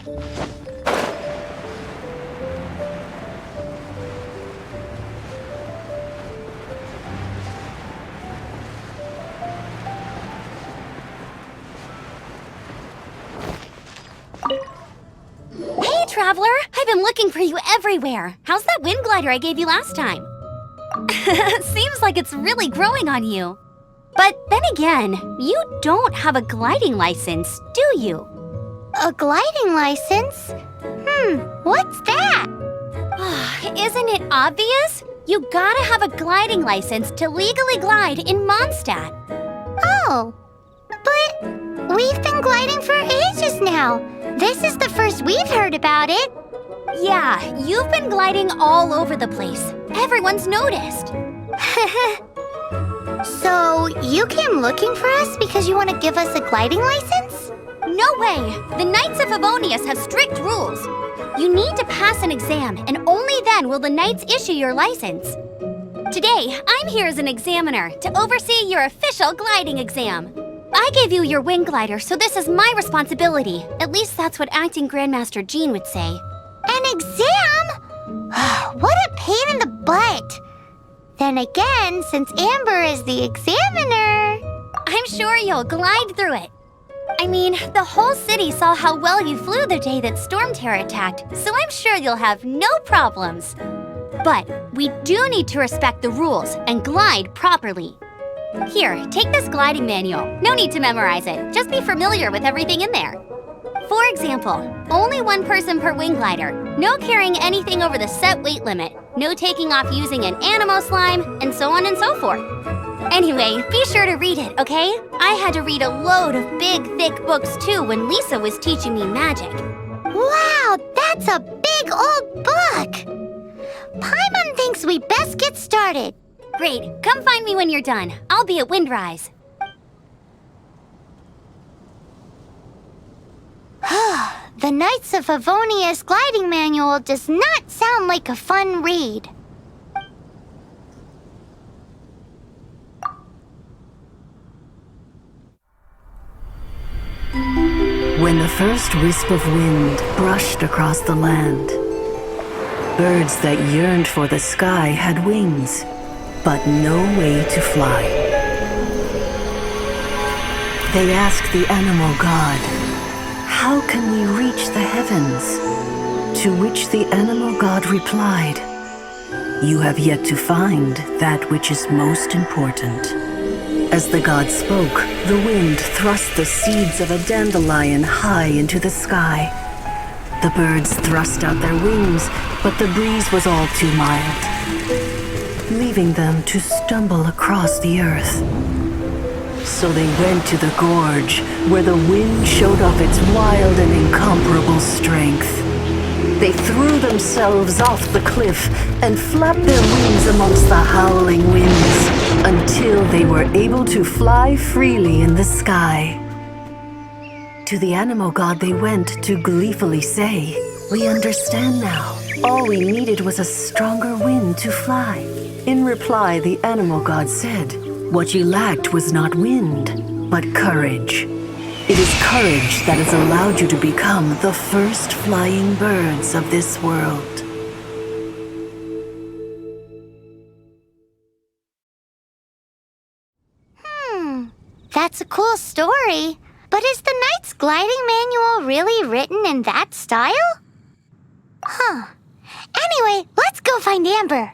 Hey, Traveler! I've been looking for you everywhere. How's that wind glider I gave you last time? Seems like it's really growing on you. But then again, you don't have a gliding license, do you? A gliding license? What's that? Isn't it obvious? You gotta have a gliding license to legally glide in Mondstadt. Oh, but we've been gliding for ages now. This is the first we've heard about it. Yeah, you've been gliding all over the place. Everyone's noticed. So, you came looking for us because you want to give us a gliding license? No way! The Knights of Favonius have strict rules. You need to pass an exam, and only then will the Knights issue your license. Today, I'm here as an examiner to oversee your official gliding exam. I gave you your wing glider, so this is my responsibility. At least that's what Acting Grandmaster Jean would say. An exam? What a pain in the butt! Then again, since Amber is the examiner... I'm sure you'll glide through it. I mean, the whole city saw how well you flew the day that Storm Terror attacked, so I'm sure you'll have no problems. But we do need to respect the rules and glide properly. Here, take this gliding manual. No need to memorize it. Just be familiar with everything in there. For example, only one person per wing glider, no carrying anything over the set weight limit, no taking off using an anemo slime, and so on and so forth. Anyway, be sure to read it, okay? I had to read a load of big, thick books too when Lisa was teaching me magic. Wow, that's a big old book! Paimon thinks we best get started. Great, come find me when you're done. I'll be at Windrise. The Knights of Favonius gliding manual does not sound like a fun read. When the first wisp of wind brushed across the land, birds that yearned for the sky had wings, but no way to fly. They asked the animal god, "How can we reach the heavens?" To which the animal god replied, "You have yet to find that which is most important." As the god spoke, the wind thrust the seeds of a dandelion high into the sky. The birds thrust out their wings, but the breeze was all too mild, leaving them to stumble across the earth. So they went to the gorge, where the wind showed off its wild and incomparable strength. They threw themselves off the cliff and flapped their wings amongst the howling winds until they were able to fly freely in the sky. To the animal god they went to gleefully say, "We understand now. All we needed was a stronger wind to fly." In reply, the animal god said, "What you lacked was not wind, but courage. It is courage that has allowed you to become the first flying birds of this world." That's a cool story. But is the Knight's gliding manual really written in that style? Anyway, let's go find Amber.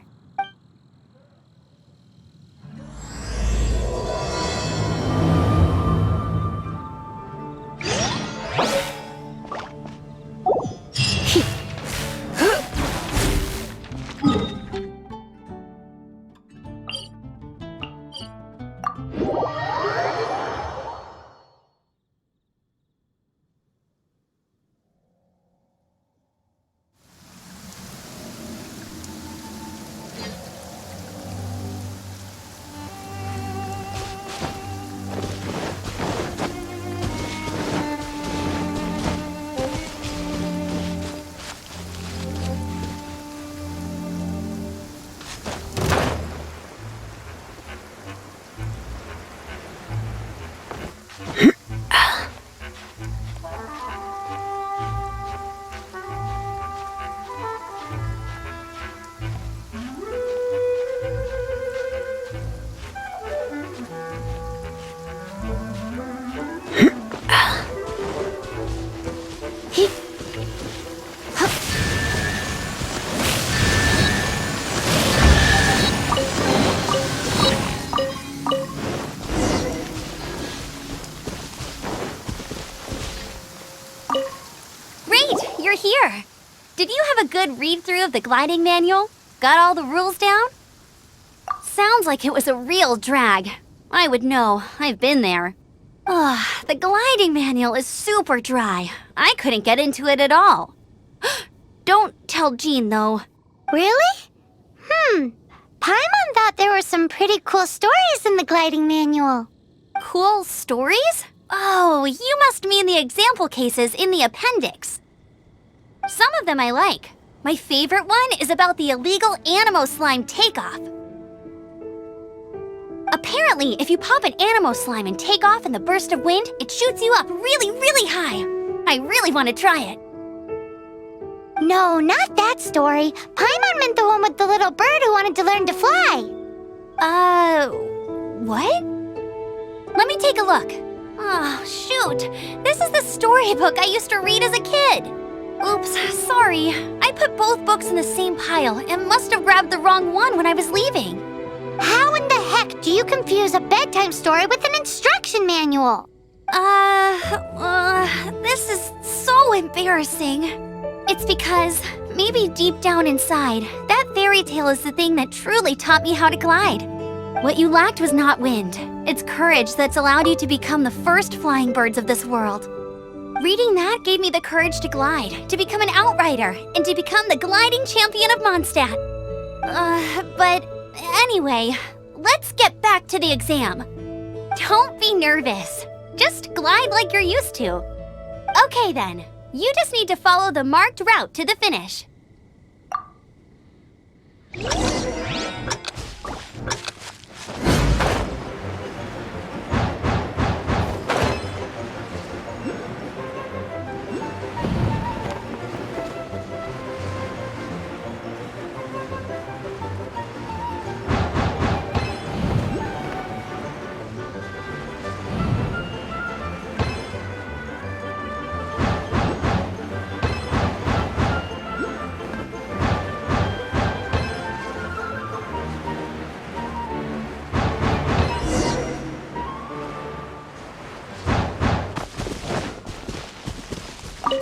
here. Did you have a good read-through of the gliding manual? Got all the rules down? Sounds like it was a real drag. I would know. I've been there. Ugh, the gliding manual is super dry. I couldn't get into it at all. Don't tell Jean, though. Really? Paimon thought there were some pretty cool stories in the gliding manual. Cool stories? Oh, you must mean the example cases in the appendix. Some of them I like. My favorite one is about the illegal anemo slime takeoff. Apparently, if you pop an anemo slime and take off in the burst of wind, it shoots you up really, really high. I really want to try it. No, not that story. Paimon meant the one with the little bird who wanted to learn to fly. What? Let me take a look. Oh, shoot. This is the storybook I used to read as a kid. Oops, sorry. I put both books in the same pile and must have grabbed the wrong one when I was leaving. How in the heck do you confuse a bedtime story with an instruction manual? This is so embarrassing. It's because, maybe deep down inside, that fairy tale is the thing that truly taught me how to glide. What you lacked was not wind. It's courage that's allowed you to become the first flying birds of this world. Reading that gave me the courage to glide, to become an outrider, and to become the gliding champion of Mondstadt. But anyway, let's get back to the exam. Don't be nervous. Just glide like you're used to. Okay then, you just need to follow the marked route to the finish.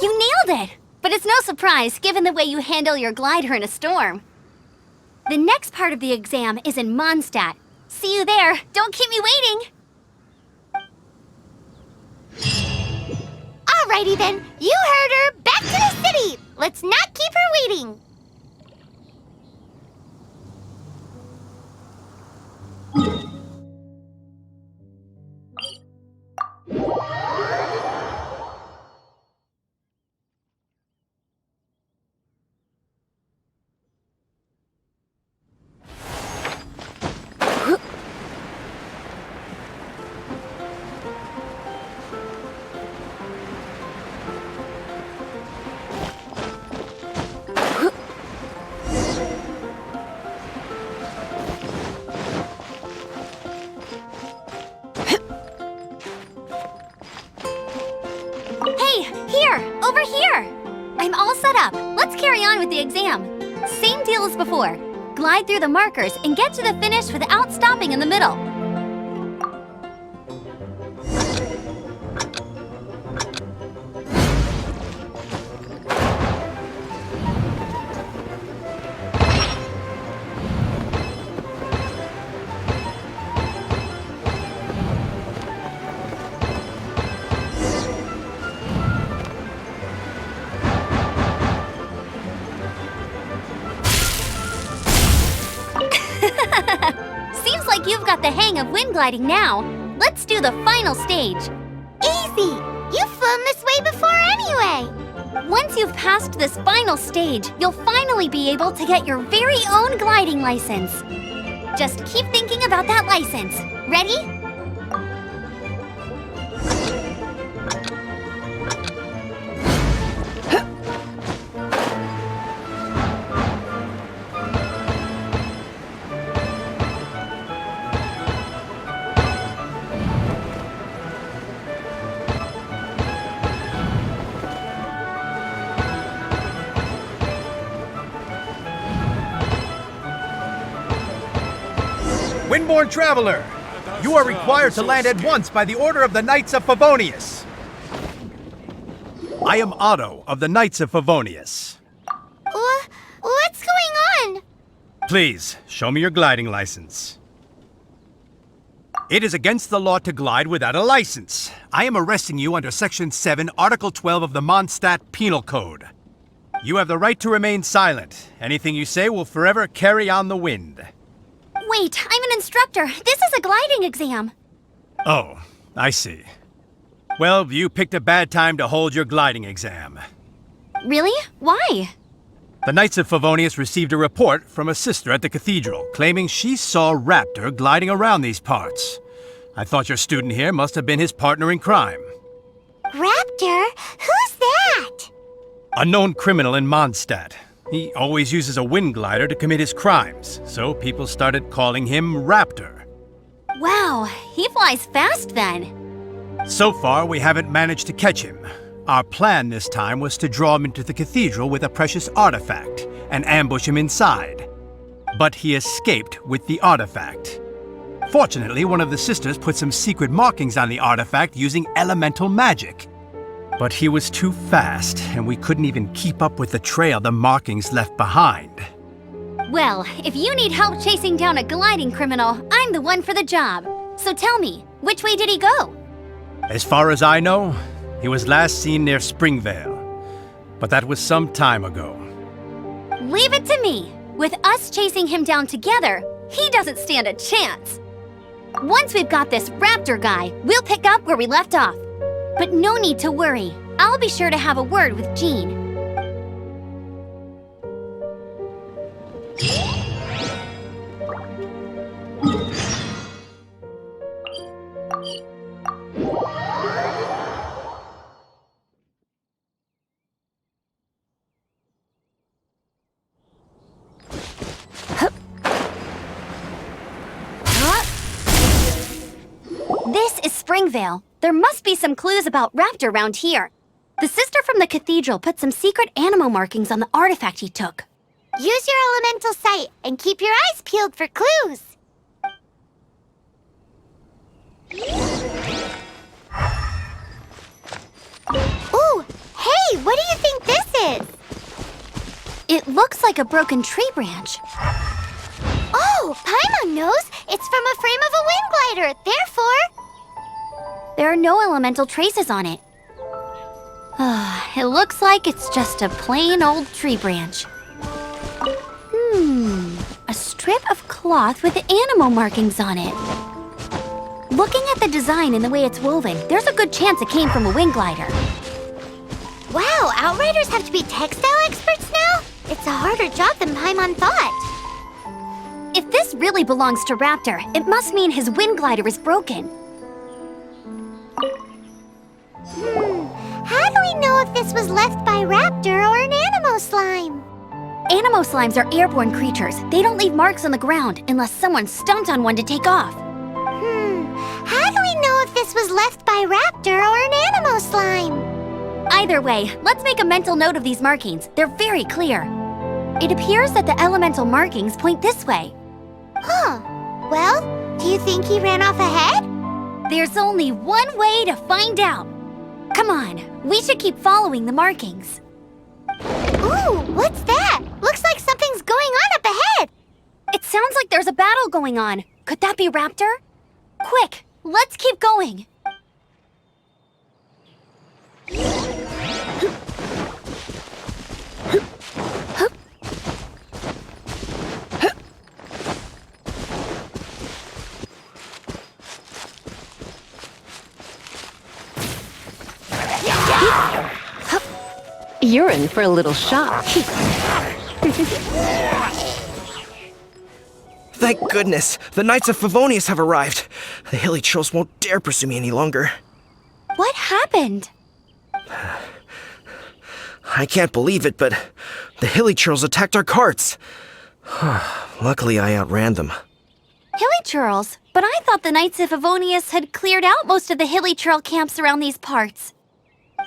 You nailed it! But it's no surprise, given the way you handle your glider in a storm. The next part of the exam is in Mondstadt. See you there. Don't keep me waiting. Alrighty then, you heard her. Back to the city. Let's not keep her waiting. Over here! I'm all set up. Let's carry on with the exam. Same deal as before. Glide through the markers and get to the finish without stopping in the middle. Seems like you've got the hang of wind gliding now. Let's do the final stage. Easy! You've flown this way before anyway! Once you've passed this final stage, you'll finally be able to get your very own gliding license. Just keep thinking about that license. Ready? Windborne traveler, you are required to land at once by the order of the Knights of Favonius. I am Otto of the Knights of Favonius. What's going on? Please, show me your gliding license. It is against the law to glide without a license. I am arresting you under Section 7, Article 12 of the Mondstadt Penal Code. You have the right to remain silent. Anything you say will forever carry on the wind. Wait, I'm an instructor. This is a gliding exam. Oh, I see. Well, you picked a bad time to hold your gliding exam. Really? Why? The Knights of Favonius received a report from a sister at the cathedral claiming she saw Raptor gliding around these parts. I thought your student here must have been his partner in crime. Raptor? Who's that? A known criminal in Mondstadt. He always uses a wingglider to commit his crimes, so people started calling him Raptor. Wow, he flies fast then. So far, we haven't managed to catch him. Our plan this time was to draw him into the cathedral with a precious artifact and ambush him inside. But he escaped with the artifact. Fortunately, one of the sisters put some secret markings on the artifact using elemental magic. But he was too fast, and we couldn't even keep up with the trail the markings left behind. Well, if you need help chasing down a gliding criminal, I'm the one for the job. So tell me, which way did he go? As far as I know, he was last seen near Springvale. But that was some time ago. Leave it to me. With us chasing him down together, he doesn't stand a chance. Once we've got this Raptor guy, we'll pick up where we left off. But no need to worry. I'll be sure to have a word with Jean. This is Springvale. There must be some clues about Raptor around here. The sister from the cathedral put some secret anemo markings on the artifact he took. Use your elemental sight and keep your eyes peeled for clues. Ooh, hey, what do you think this is? It looks like a broken tree branch. Oh, Paimon knows. It's from a frame of a wingglider, therefore... There are no elemental traces on it. It looks like it's just a plain old tree branch. A strip of cloth with anemo markings on it. Looking at the design and the way it's woven, there's a good chance it came from a wingglider. Wow, Outriders have to be textile experts now? It's a harder job than Paimon thought. If this really belongs to Raptor, it must mean his wingglider is broken. How do we know if this was left by Raptor or an anemo slime? Anemo slimes are airborne creatures. They don't leave marks on the ground unless someone stomped on one to take off. How do we know if this was left by Raptor or an anemo slime? Either way, let's make a mental note of these markings. They're very clear. It appears that the elemental markings point this way. Huh. Well, do you think he ran off ahead? There's only one way to find out. Come on, we should keep following the markings. Ooh, what's that? Looks like something's going on up ahead. It sounds like there's a battle going on. Could that be Raptor? Quick, let's keep going. You're in for a little shock. Thank goodness! The Knights of Favonius have arrived! The hilly trolls won't dare pursue me any longer. What happened? I can't believe it, but the hilly trolls attacked our carts. Luckily, I outran them. Hilly churls? But I thought the Knights of Favonius had cleared out most of the hilly churl camps around these parts.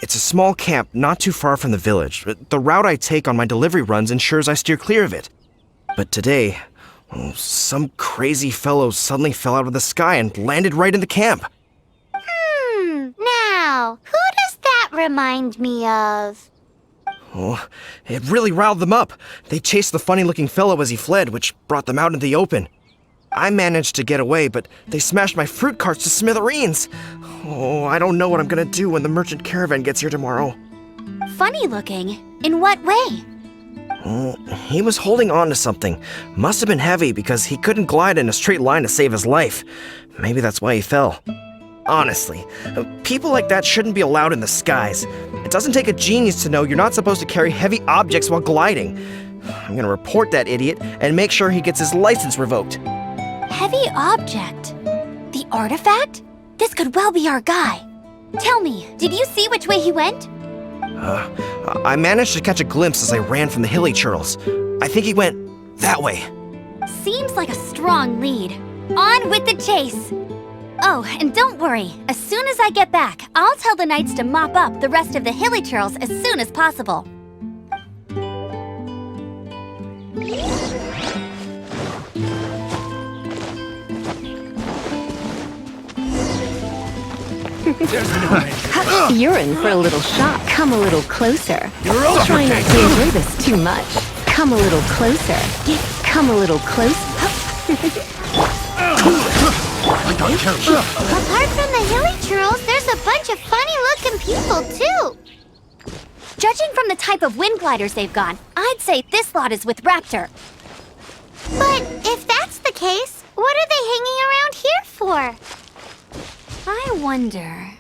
It's a small camp not too far from the village. The route I take on my delivery runs ensures I steer clear of it. But today, some crazy fellow suddenly fell out of the sky and landed right in the camp. Now, who does that remind remind me of? Oh, it really riled them up. They chased the funny-looking fellow as he fled, which brought them out in the open. I managed to get away, but they smashed my fruit carts to smithereens. Oh, I don't know what I'm gonna do when the merchant caravan gets here tomorrow. Funny looking? In what way? He was holding on to something. Must have been heavy because he couldn't glide in a straight line to save his life. Maybe that's why he fell. Honestly, people like that shouldn't be allowed in the skies. It doesn't take a genius to know you're not supposed to carry heavy objects while gliding. I'm gonna report that idiot and make sure he gets his license revoked. Heavy object? The artifact? This could well be our guy. Tell me, did you see which way he went? I managed to catch a glimpse as I ran from the hilly churls. I think he went that way. Seems like a strong lead. On with the chase! Oh, and don't worry. As soon as I get back, I'll tell the knights to mop up the rest of the hilly churls as soon as possible. You're in for a little shock. Come a little closer. Try not to enjoy this too much. Come a little closer. Come a little closer. Apart from the hilly churls, there's a bunch of funny-looking people, too. Judging from the type of winggliders they've got, I'd say this lot is with Raptor. But if that's the case, what are they hanging around here for? I wonder...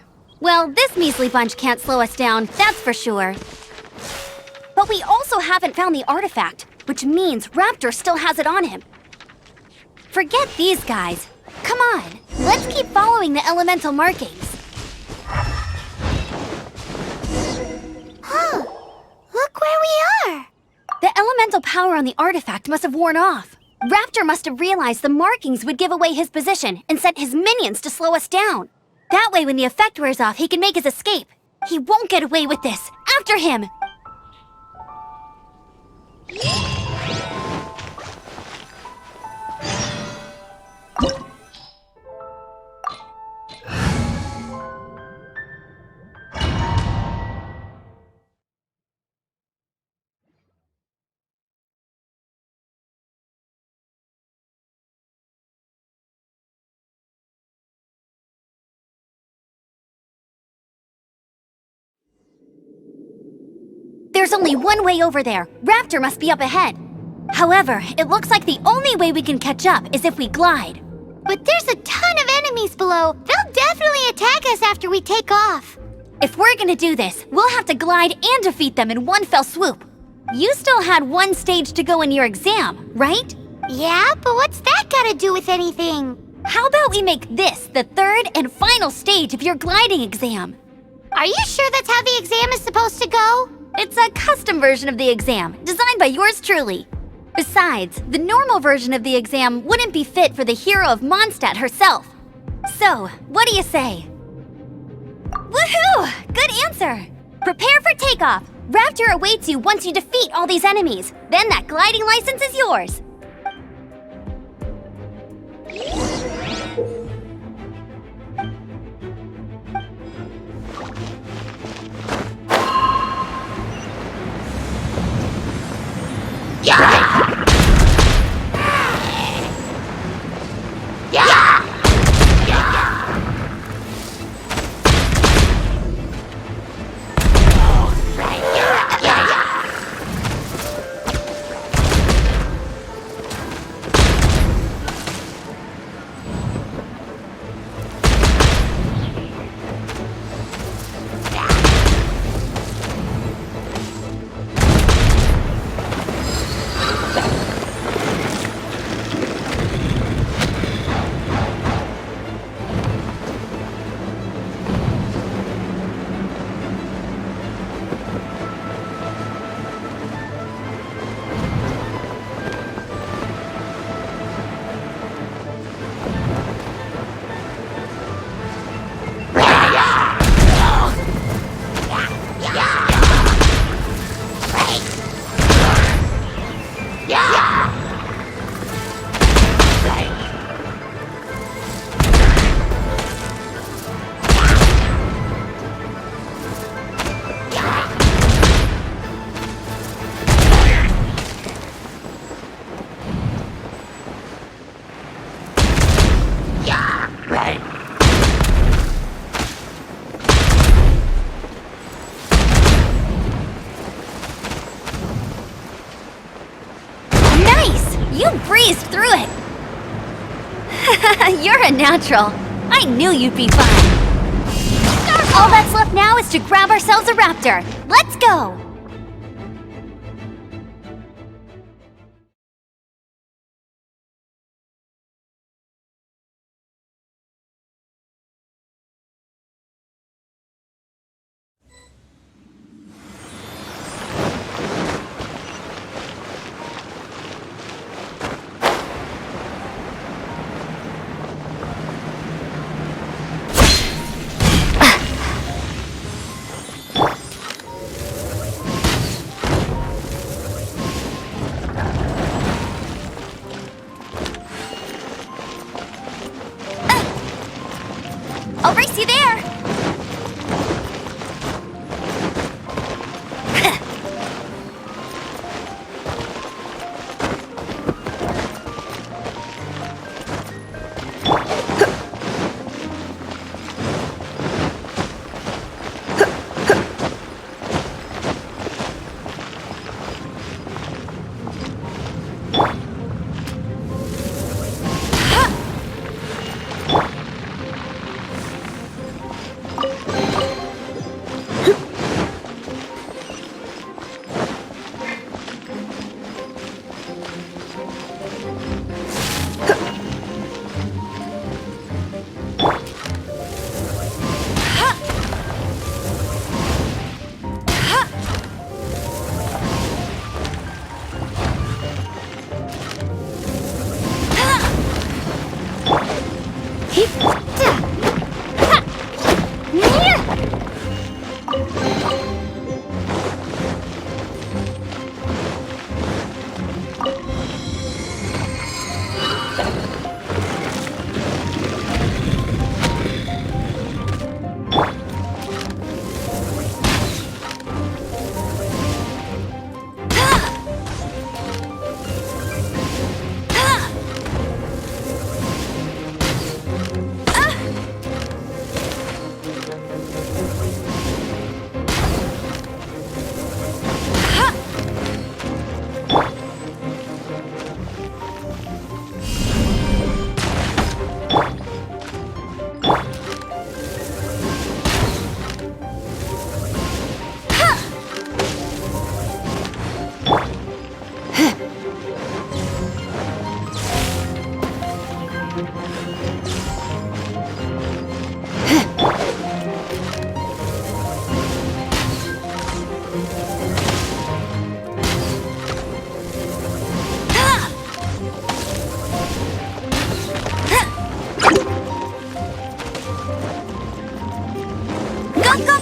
Well, this measly bunch can't slow us down, that's for sure. But we also haven't found the artifact, which means Raptor still has it on him. Forget these guys. Come on, let's keep following the elemental markings. Huh, look where we are. The elemental power on the artifact must have worn off. Raptor must have realized the markings would give away his position and sent his minions to slow us down. That way, when the effect wears off, he can make his escape. He won't get away with this. After him! There's only one way over there. Raptor must be up ahead. However, it looks like the only way we can catch up is if we glide. But there's a ton of enemies below. They'll definitely attack us after we take off. If we're gonna do this, we'll have to glide and defeat them in one fell swoop. You still had one stage to go in your exam, right? Yeah, but what's that got to do with anything? How about we make this the third and final stage of your gliding exam? Are you sure that's how the exam is supposed to go? It's a custom version of the exam, designed by yours truly. Besides, the normal version of the exam wouldn't be fit for the hero of Mondstadt herself. So, what do you say? Woohoo! Good answer! Prepare for takeoff. Raptor awaits you once you defeat all these enemies. Then that gliding license is yours. You breezed through it! You're a natural. I knew you'd be fine. All that's left now is to grab ourselves a raptor. Let's go! I'll race you there!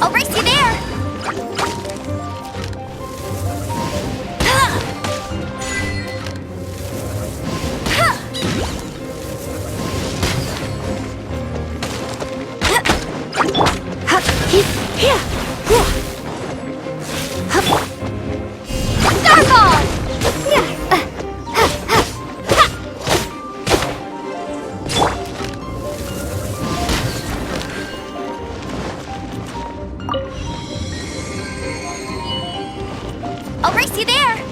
I'll race you there! I'll race you there!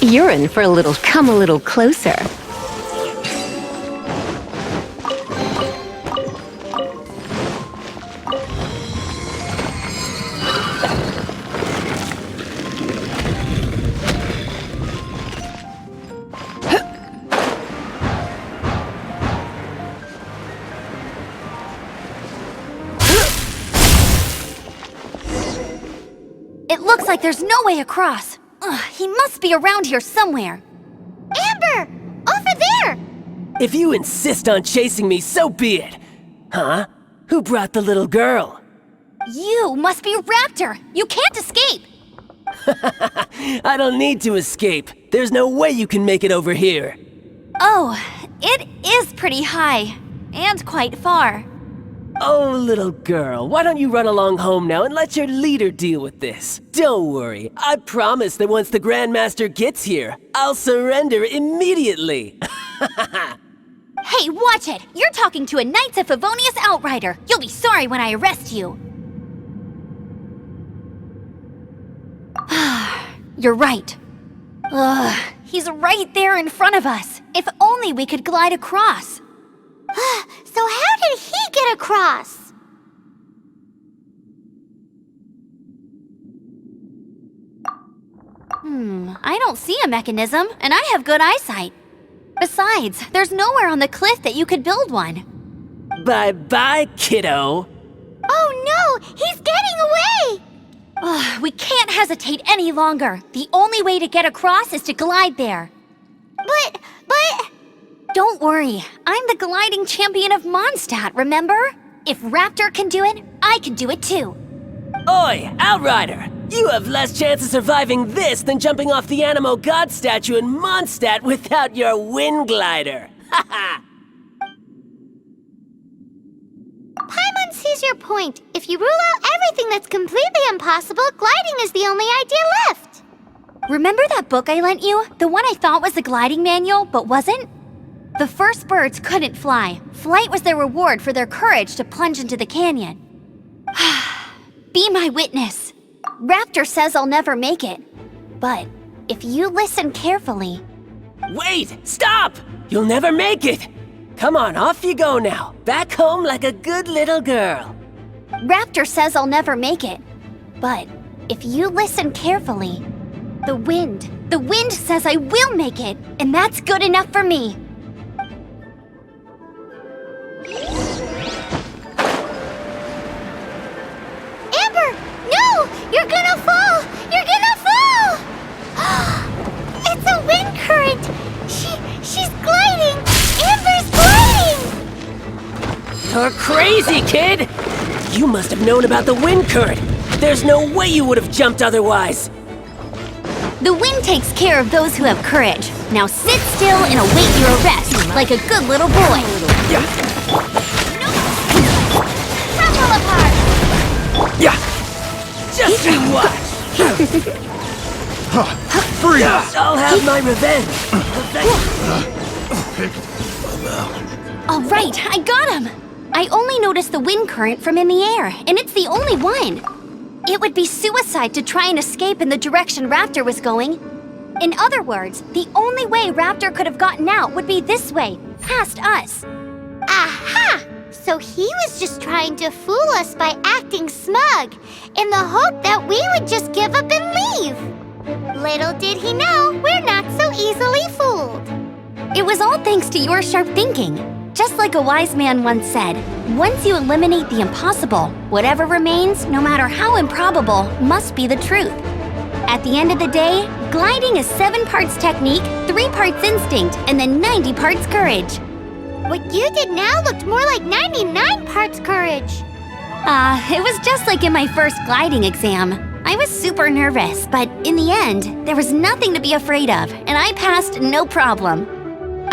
You're in for a little, come a little closer. It looks like there's no way across. Ugh, he must be around here somewhere. Amber! Over there! If you insist on chasing me, so be it. Huh? Who brought the little girl? You must be Raptor! You can't escape! I don't need to escape. There's no way you can make it over here. Oh, it is pretty high. And quite far. Oh, little girl, why don't you run along home now and let your leader deal with this? Don't worry, I promise that once the Grandmaster gets here, I'll surrender immediately. Hey, watch it! You're talking to a Knights of Favonius outrider! You'll be sorry when I arrest you! You're right. Ugh, he's right there in front of us. If only we could glide across. So how did he get across? I don't see a mechanism, and I have good eyesight. Besides, there's nowhere on the cliff that you could build one. Bye-bye, kiddo. Oh no, he's getting away! Ugh, we can't hesitate any longer. The only way to get across is to glide there. But... Don't worry, I'm the gliding champion of Mondstadt, remember? If Raptor can do it, I can do it too. Oi, Outrider! You have less chance of surviving this than jumping off the Anemo God statue in Mondstadt without your wingglider. Haha! Paimon sees your point. If you rule out everything that's completely impossible, gliding is the only idea left. Remember that book I lent you? The one I thought was the gliding manual, but wasn't? The first birds couldn't fly. Flight was their reward for their courage to plunge into the canyon. Be my witness. Raptor says I'll never make it. But if you listen carefully... Wait! Stop! You'll never make it! Come on, off you go now. Back home like a good little girl. Raptor says I'll never make it. But if you listen carefully... The wind says I will make it, and that's good enough for me. Amber! No! You're gonna fall! You're gonna fall! It's a wind current! She's gliding! Amber's gliding! You're crazy, kid! You must have known about the wind current. There's no way you would have jumped otherwise. The wind takes care of those who have courage. Now sit still and await your arrest, like a good little boy. Crumble apart! Yeah! Just you watch! Freeze! I'll have my revenge! All right, I got him! I only noticed the wind current from in the air, and it's the only one. It would be suicide to try and escape in the direction Raptor was going. In other words, the only way Raptor could have gotten out would be this way, past us. Aha! So he was just trying to fool us by acting smug, in the hope that we would just give up and leave. Little did he know, we're not so easily fooled. It was all thanks to your sharp thinking. Just like a wise man once said, once you eliminate the impossible, whatever remains, no matter how improbable, must be the truth. At the end of the day, gliding is 7 parts technique, 3 parts instinct, and then 90 parts courage. What you did now looked more like 99 parts courage. It was just like in my first gliding exam. I was super nervous, but in the end, there was nothing to be afraid of, and I passed no problem.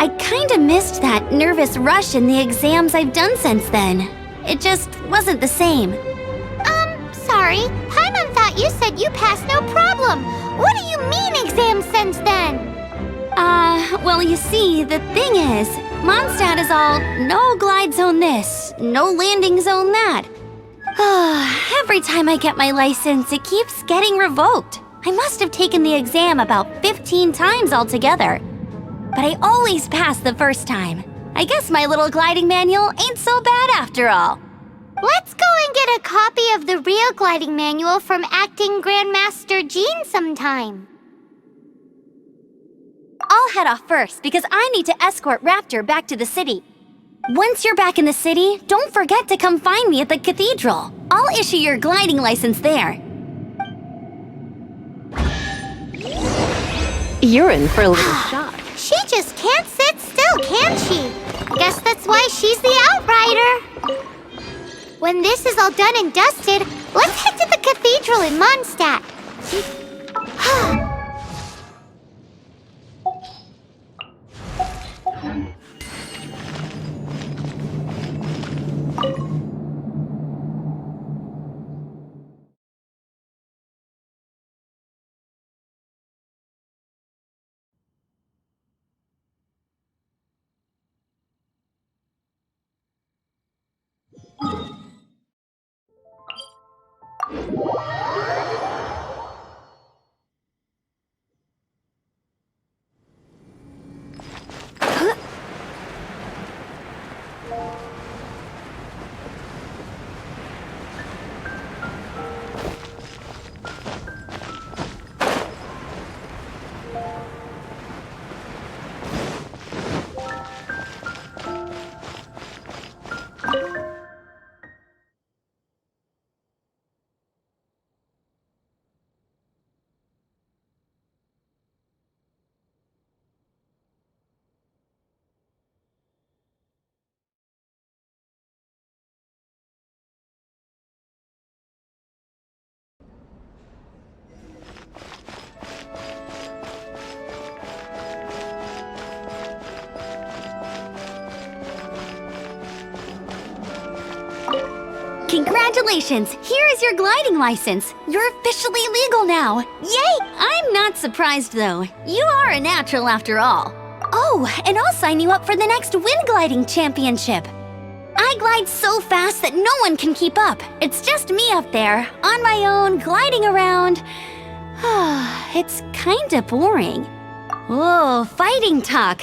I kinda missed that nervous rush in the exams I've done since then. It just wasn't the same. Sorry. Paimon thought you said you passed no problem. What do you mean exams since then? Well, you see, the thing is, Mondstadt is all no glide zone this, no landing zone that. Every time I get my license, it keeps getting revoked. I must have taken the exam about 15 times altogether. But I always pass the first time. I guess my little gliding manual ain't so bad after all. Let's go and get a copy of the real gliding manual from Acting Grandmaster Jean sometime. I'll head off first because I need to escort Raptor back to the city. Once you're back in the city, don't forget to come find me at the cathedral. I'll issue your gliding license there. You're in for a little shock. She just can't sit still, can she? Guess that's why she's the outrider. When this is all done and dusted, let's head to the cathedral in Mondstadt. Congratulations! Here is your gliding license. You're officially legal now. Yay! I'm not surprised though. You are a natural after all. Oh, and I'll sign you up for the next wind gliding championship. I glide so fast that no one can keep up. It's just me up there, on my own, gliding around. It's kinda boring. Oh, fighting talk.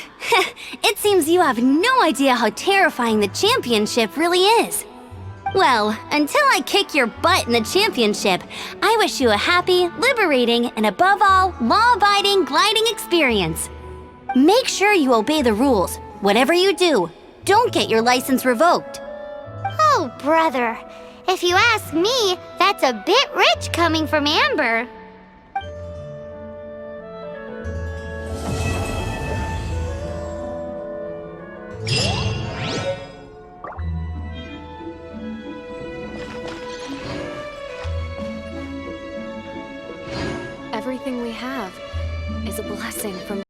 It seems you have no idea how terrifying the championship really is. Well, until I kick your butt in the championship, I wish you a happy, liberating, and above all, law-abiding gliding experience. Make sure you obey the rules. Whatever you do, don't get your license revoked. Oh, brother. If you ask me, that's a bit rich coming from Amber. Everything we have is a blessing from